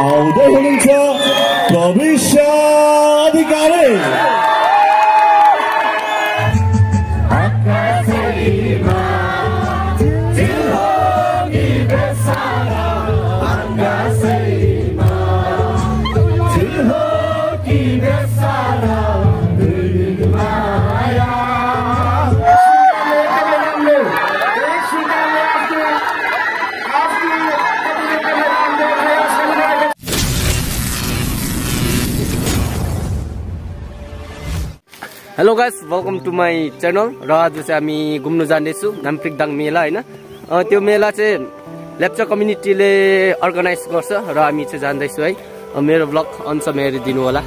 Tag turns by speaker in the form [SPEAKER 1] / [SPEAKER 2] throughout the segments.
[SPEAKER 1] आउँदै हुनुहुन्छ भविष्य अधिकारी
[SPEAKER 2] hello guys, welcome to my channel. र आज चाहिँ हामी घुम्नु जाँदैछु नाम्फ्रिकदाङ मेला होइन। त्यो मेला चाहिँ लेप्चा कम्युनिटीले अर्गनाइज गर्छ र हामी चाहिँ जाँदैछु है। मेरो ब्लग अन्तसम्म हेरिदिनु होला।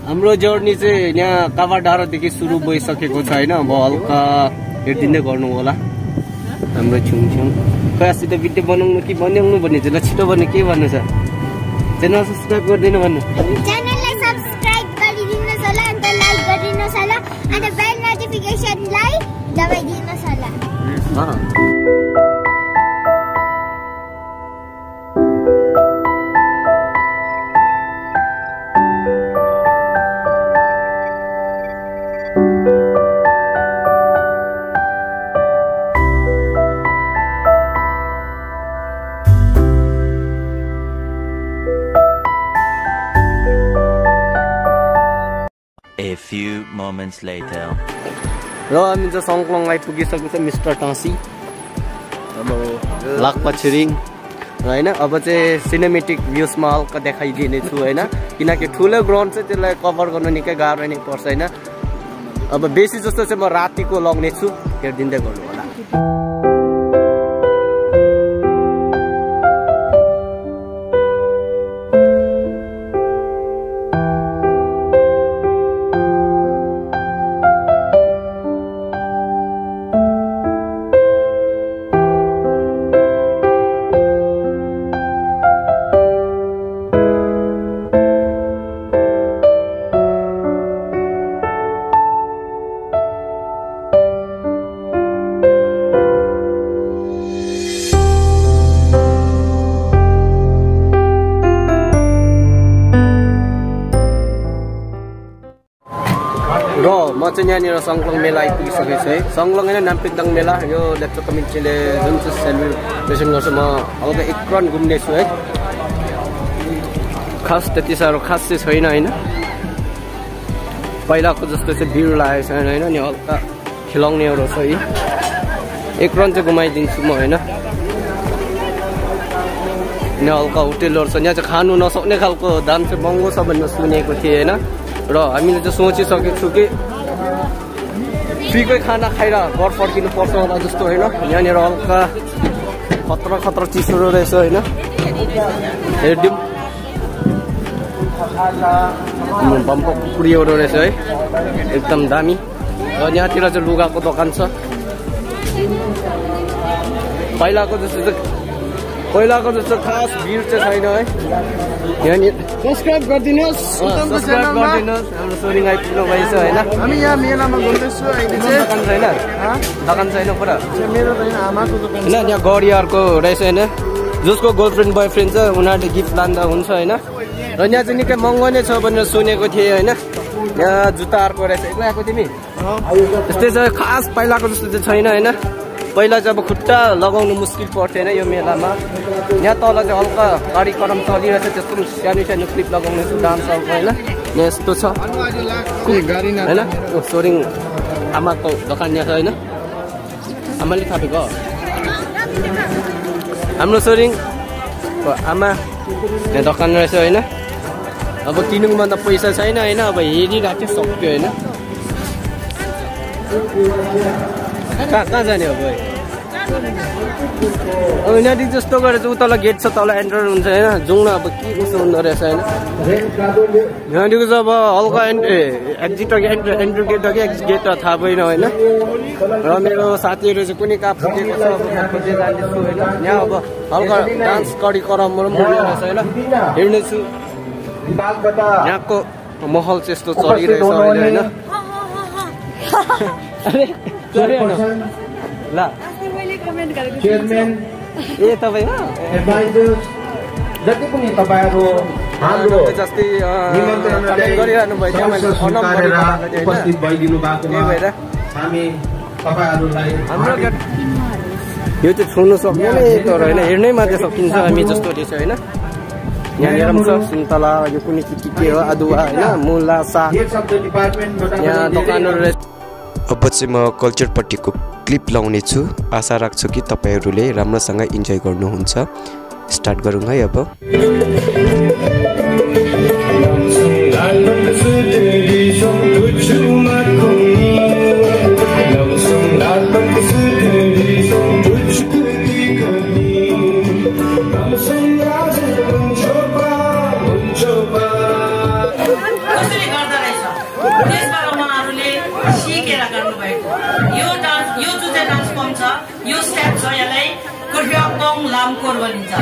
[SPEAKER 2] हाम्रो जर्नी चाहिँ यहाँ काभा डाँडादेखि सुरु भइसकेको छ होइन। अब हल्का हेरिदिँदै गर्नु होला। हाम्रो छेउछेउ खै भिडियो बनाउनु कि बनाउनु भन्ने चाहिँ छिटो भन्ने के भन्नु छ? च्यानल सब्सक्राइब गरिदिनु भन्नु।
[SPEAKER 3] And the bell notification light दबाइदिनुस् होला।
[SPEAKER 4] A few moments later.
[SPEAKER 2] र हामी चाहिँ सङ्कलङ आइपुगिसकेको छ मिस्टर टाँसी अब लाक्पा छिरिङ होइन। अब चाहिँ सिनेमेटिक भ्युजमा हल्का देखाइदिने छु होइन, किनकि ठुलो ग्राउन्ड चाहिँ त्यसलाई कभर गर्नु निकै गाह्रो नै पर्छ होइन। अब बेसी जस्तो चाहिँ म रातिको लग्ने छु, हेरिदिँदै गर्नु होला। र म चाहिँ यहाँनिर सङ्कलङ मेला आइपुगिसकेको छु है। सङ्कलङ होइन नाम्फ्रिकदाङ मेला, यो लेप्चा कम्युनिटीले जुन चाहिँ सेलिब्रेसन गर्छ। म हल्का एक राउन्ड घुम्ने छु है। खास त्यति साह्रो खास चाहिँ छैन होइन, पहिलाको जस्तो चाहिँ भिड लागेको छैन होइन। अनि हल्का खेलाउनेहरू छ है, एक राउन्ड चाहिँ घुमाइदिन्छु म होइन। यहाँ हल्का होटेलहरू छ, यहाँ चाहिँ खानु नसक्ने खालको दाम चाहिँ महँगो छ भनेर सुनेको थिएँ होइन। र हामीले चाहिँ सोचिसकेको छु कि फ्रीकै खाना खाएर घर फर्किनु पर्छ होला जस्तो होइन। यहाँनिर हल्का खतरा चिसोहरू रहेछ होइन, हेरिदिउँ। बम्प पुरीहरू रहेछ है, एकदम दामी। र यहाँतिर चाहिँ लुगाको दोकान छ। पहिलाको जस्तो खास भिड चाहिँ छैन है। यहाँनिर
[SPEAKER 5] सब्सक्राइब गरिदिनुहोस्,
[SPEAKER 2] हाम्रो सोरिङ आइपुग्नु भएछ होइन।
[SPEAKER 5] हामी यहाँ मेलामा घुम्दैछु अहिले चाहिँ।
[SPEAKER 2] दोकान छैन पुरा
[SPEAKER 5] मेरो छैन, आमाको दोकान
[SPEAKER 2] होइन। यहाँ गडियारको रहेछ होइन, जसको गर्लफ्रेन्ड बोयफ्रेन्ड छ उनीहरूले गिफ्ट लाँदा हुन्छ होइन। र यहाँ चाहिँ निकै महँगो नै छ भनेर सुनेको थिएँ होइन। यहाँ जुत्ताहरूको रहेछ। एक्लै आएको तिमी? त्यस्तै छ, खास पहिलाको जस्तो चाहिँ छैन होइन। पहिला चाहिँ अब खुट्टा लगाउनु मुस्किल पर्थ्यो होइन यो मेलामा। यहाँ तल चाहिँ हल्का कार्यक्रम चलिरहेछ, त्यस्तो सानो क्लिप लगाउने छु, डान्स हल्का होइन। यहाँ यस्तो छ होइन। सोरिङ आमाको दोकान यहाँ छ होइन, आमाले थापेको हाम्रो सोरिङ आमा यहाँ दोकान रहेछ होइन। अब किन्नुमा त पैसा छैन होइन, अब हेरिरहेको थियो सक्यो होइन। कहाँ जाने हो भाइ? अब यहाँदेखि जस्तो गरेर चाहिँ उतल गेट छ, तल एन्टर हुन्छ होइन। जाउँ न अब के कस्तो हुँदो रहेछ होइन। यहाँदेखि चाहिँ अब हल्का एक्जिट एन्ट्री गेट हो कि एक्जिट गेट थाहा भएन होइन। र मेरो साथीहरू चाहिँ कुनै कहाँ फुटेको छ, अब खोज्दै जाँदैछु होइन। यहाँ अब हल्का डान्स कार्यक्रमहरू पनि रहेछ होइन, हेर्नेछु। यहाँको माहौल चाहिँ यस्तो चलिरहेछ अहिले होइन। ल ए तपाईँ हो?
[SPEAKER 6] जति पनि तपाईहरु हाम्रो
[SPEAKER 2] जस्तै
[SPEAKER 6] निमन्त्रणले
[SPEAKER 2] गरिरहनु भयो त्यहाँ मैले
[SPEAKER 6] उपस्थित भइदिनु भएकोमा हामी तपाईहरुलाई
[SPEAKER 2] हाम्रो यो चाहिँ छुनु सक्दैन तर हैन हेर्नै मात्र सकिन्छ हामी जस्तो रहेछ हैन यहाँ पनि छ सुन्तला यो कुनै के हो अदुवा हैन मुला साग यहाँ दोकानहरु
[SPEAKER 7] अब चाहिँ म कल्चरपट्टिको क्लिप लाउने छु आशा राख्छु कि तपाईहरुले राम्रोसँग इन्जोय गर्नुहुन्छ स्टार्ट गरौँ है अब
[SPEAKER 8] यो स्टेप छ यसलाई कुर्फ्याक्तोङ लामकोर भनिन्छ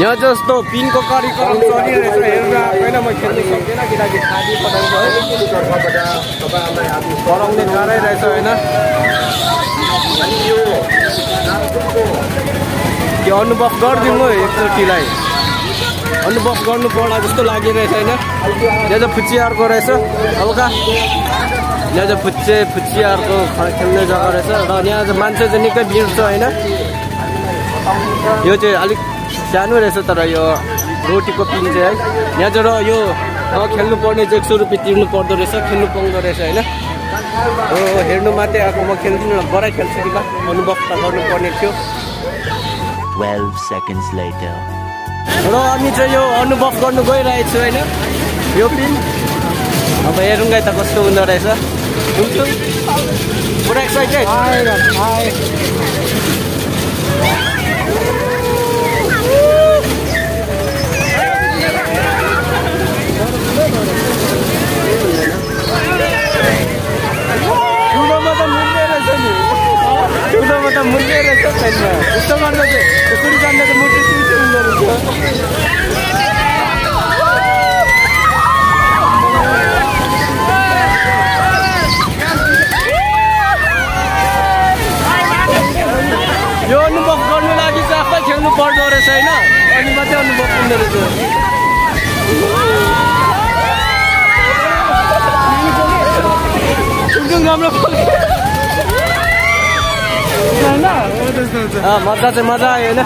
[SPEAKER 2] यहाँ जस्तो पिनको कार्यक्रम चलिरहेछ हेरेर होइन म खेल्नु सक्दिनँ किनकि खादी पठाउँछ है पढाउने गाह्रै रहेछ होइन यो अनुभव गरिदिउँ है एकचोटिलाई अनुभव गर्नु पर्ला जस्तो लागिरहेछ होइन यहाँ चाहिँ फुच्चियारको रहेछ हल्का यहाँ चाहिँ फुच्चियारको खेल्ने जग्गा रहेछ र यहाँ चाहिँ मान्छे चाहिँ निकै भिड छ होइन यो चाहिँ अलिक सानो रहेछ तर यो रोटीको पिन चाहिँ है यहाँ चाहिँ र यो खेल्नु पर्ने चाहिँ 100 रुपियाँ तिर्नु पर्दो रहेछ खेल्नु पाउँदो रहेछ होइन हेर्नु मात्रै आएको म खेल्दिनँ बडा खेल्छु कि अनुभव त गर्नुपर्ने थियो
[SPEAKER 4] 12 seconds later
[SPEAKER 2] र अनि चाहिँ यो अनुभव गर्नु गइरहेको छु होइन यो पिन अब हेरौँ त कस्तो हुँदो रहेछ हुन्छ पुरा एक्साइटेड त मुर्गे रहेछ छैन यस्तो गर्दा चाहिँ यसरी जान्दा चाहिँ मुर्गे हुँदो रहेछ यो अनुभव गर्नु लागि चाहिँ आफै खेल्नु पर्दो रहेछ होइन अनि मात्रै अनुभव हुँदो रहेछ मजा आयो होइन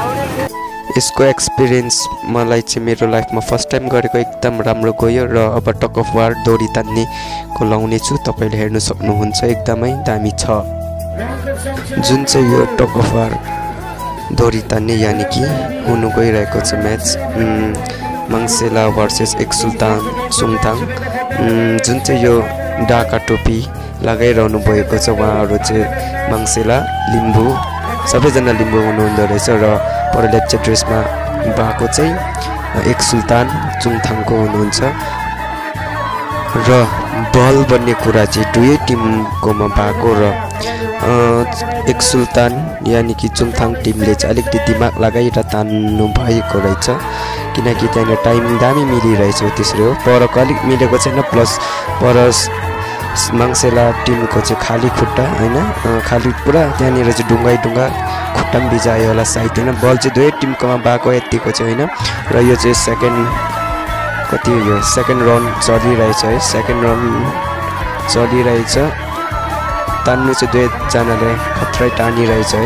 [SPEAKER 7] यसको एक्सपिरियन्स मलाई चाहिँ मेरो लाइफमा फर्स्ट टाइम गरेको एकदम राम्रो गयो र अब टक अफ वार डोरी तान्नेको लाउने छु तपाईले हेर्न सक्नुहुन्छ एकदमै दामी छ जुन चाहिँ यो टक अफ वार डोरी तान्ने यानी कि हुनु गइरहेको छ म्याच मङ्सेला भर्सेस एक सुल्तान सुङथाङ जुन चाहिँ यो ढाका टोपी लगाइरहनु भएको छ उहाँहरू चाहिँ मङ्सेला लिम्बू सबैजना लिम्बू हुनुहुँदो रहेछ र परलेप्चे ड्रेसमा भएको चाहिँ एक सुल्तान चुङथाङको हुनुहुन्छ र बल भन्ने कुरा चाहिँ दुवै टिमकोमा भएको र एक सुल्तान यानी कि चुङथाङ टिमले चाहिँ अलिकति दिमाग लगाएर तान्नु भएको रहेछ किनकि त्यहाँ टाइम दामी मिलिरहेछ त्यसरी हो परको अलिक मिलेको छैन प्लस पर मङ्सेला टिमको चाहिँ खाली खुट्टा होइन खाली पुरा त्यहाँनिर चाहिँ ढुङ्गा खुट्टा पनि भिजायो होला साइड होइन बल चाहिँ दुवै टिमकोमा भएको यतिको चाहिँ होइन र यो चाहिँ सेकेन्ड राउन्ड चलिरहेछ है सेकेन्ड राउन्ड चलिरहेछ तान्नु चाहिँ दुवैजनाले खत्रै टानिरहेछ है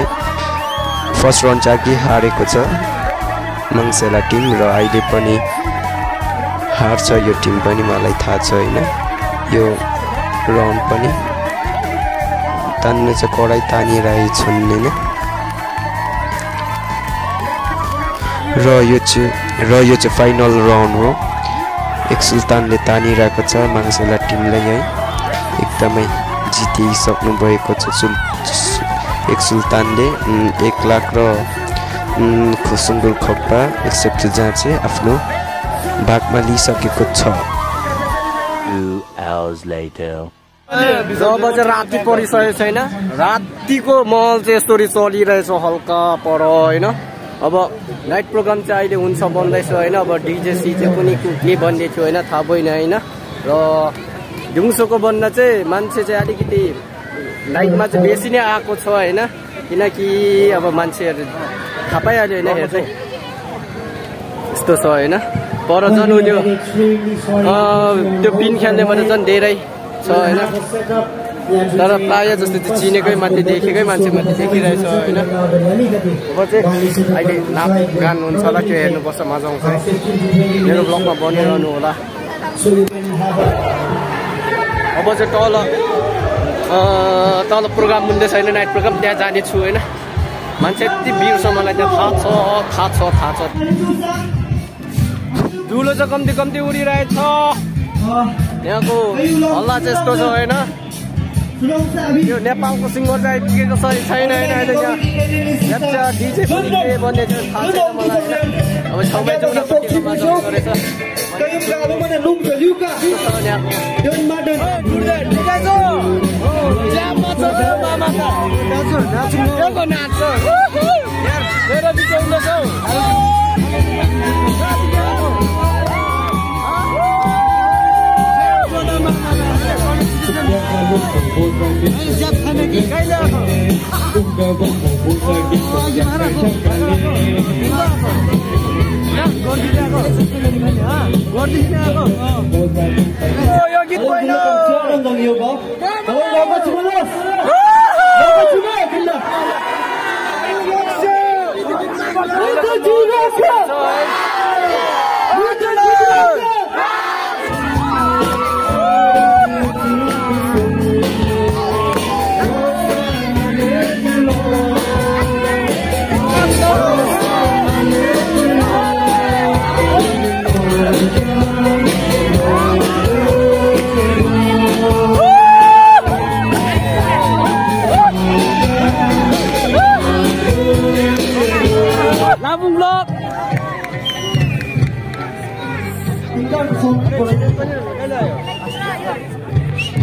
[SPEAKER 7] फर्स्ट राउन्ड चाहिँ अघि हारेको छ मङ्सेला टिम र अहिले पनि हार्छ यो टिम पनि मलाई थाहा छ होइन यो राउन्ड पनि तान्नु चाहिँ कडाइ तानिरहेछन् होइन र यो चाहिँ फाइनल राउन्ड हो एक सुल्तानले तानिरहेको छ मङ्सेला टिमलाई है एकदमै जितिसक्नु भएको छ एक सुल्तानले 1 लाख र खुसुङ्गुल खप्पा एक्सेप्ट जहाँ चाहिँ आफ्नो भागमा लिइसकेको छ
[SPEAKER 4] 2 hours later
[SPEAKER 2] जब चाहिँ राति परिसकेको छैन रातिको महल चाहिँ यस्तो चलिरहेछ हल्का पर होइन अब नाइट प्रोग्राम चाहिँ अहिले हुन्छ बन्दैछ होइन अब डिजे सिजे पनि के बन्दै थियो होइन थाहा भएन होइन र दिउँसोको बन्द चाहिँ मान्छे चाहिँ अलिकति नाइटमा चाहिँ बेसी नै आएको छ होइन किनकि अब मान्छेहरू थाहा पाइहाल्यो होइन हेर्दै यस्तो छ होइन पर झन् उसले त्यो पिन खेल्नेबाट झन् धेरै छ होइन तर प्रायः जस्तो चाहिँ चिनेकै माथि देखेकै मान्छे माथि देखिरहेछ होइन अब चाहिँ अहिले नाच गान हुन्छ होला त्यो हेर्नुपर्छ मजा आउँछ मेरो ब्लगमा बनिरहनु होला अब चाहिँ तल प्रोग्राम हुँदैछ होइन नाइट प्रोग्राम त्यहाँ जाने छु होइन मान्छे यति भिड छ मलाई त्यहाँ थाहा छ धुलो चाहिँ कम्ती कम्ती उडिरहेछ यहाँको हल्ला चाहिँ यस्तो छ होइन यो नेपालको सिङ्गर चाहिँ आइपुगेको छैन होइन अहिले यहाँ डिजे पनि के भन्ने थियो थाहा छैन मलाई होइन अब छेउमै जाउँ मजा गरेछ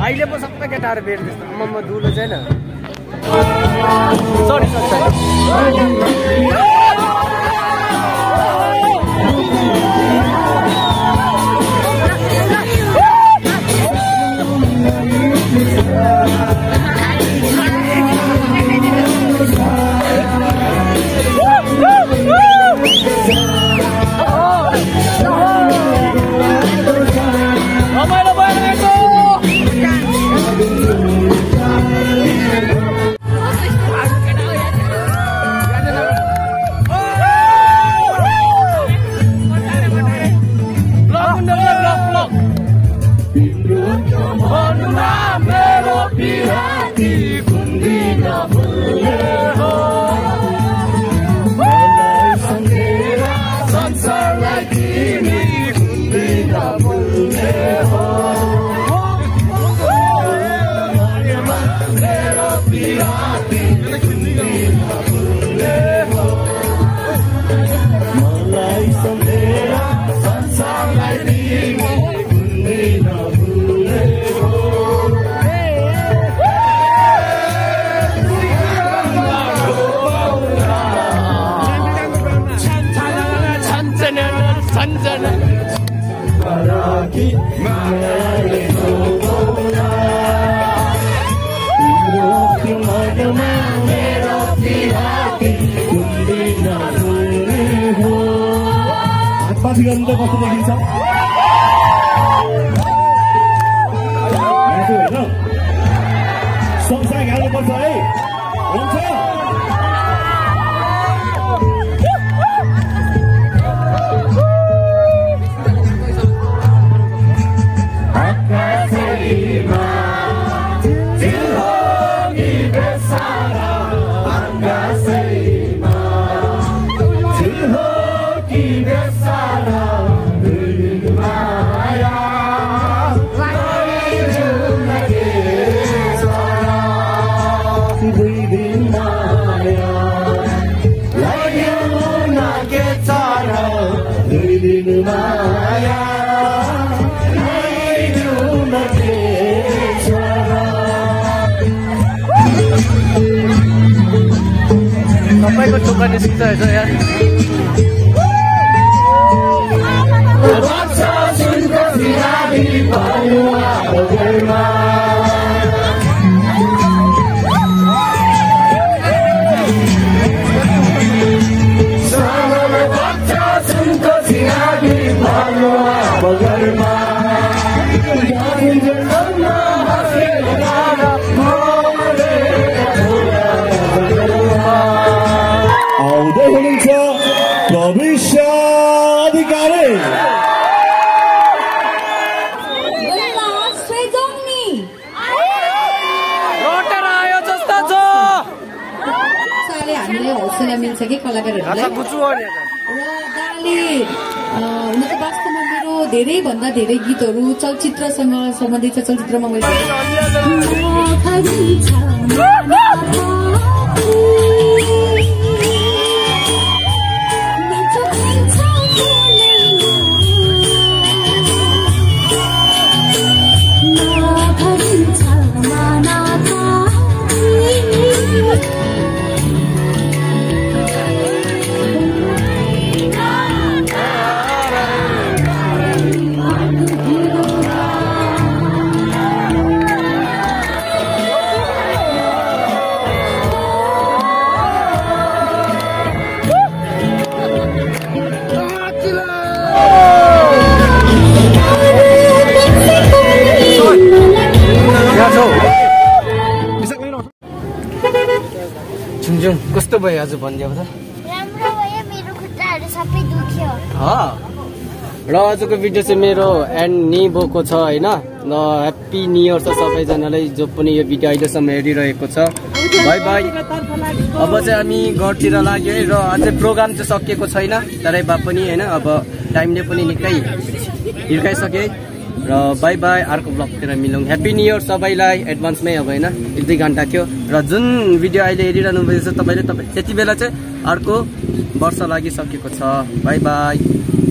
[SPEAKER 2] अहिले पो सबै केटाहरू भेट त्यस्तो म धुलो छैन सरी
[SPEAKER 1] माथि गर्नु त कस्तो देखिन्छ होइन सँगसँगै हाल्नुपर्छ है हुन्छ
[SPEAKER 2] सबैको टोका निस्किन्छ यार
[SPEAKER 1] आउँदै हुनुहुन्छ भविष्य अधिकारी
[SPEAKER 9] हामीले हौसला मिल्छ कि कलाकारहरूलाई र दाले हुन त वास्तवमा मेरो धेरैभन्दा धेरै गीतहरू चलचित्रसँग सम्बन्धित छ चलचित्रमा मैले
[SPEAKER 2] झुङझुङ कस्तो भयो आज भनिदियो त
[SPEAKER 3] राम्रो भयो मेरो खुट्टाहरू सबै दुख्यो
[SPEAKER 2] र आजको भिडियो चाहिँ मेरो एन्ड नि भएको छ होइन र ह्याप्पी न्यु इयर छ सबैजनालाई जो पनि यो भिडियो अहिलेसम्म हेरिरहेको छ बाई बाई अब चाहिँ हामी घरतिर लाग्यो है र अझै प्रोग्राम चाहिँ सकिएको छैन तरै भए पनि होइन अब टाइमले पनि निकै हिर्काइसक्यो है र बाई बाई अर्को ब्लगतिर मिलौँ ह्याप्पी न्यु इयर सबैलाई एडभान्समै अब होइन 1-2 घन्टा थियो र जुन भिडियो अहिले हेरिरहनु भएको छ तपाईँ त्यति बेला चाहिँ अर्को वर्ष लागिसकेको छ बाई बाई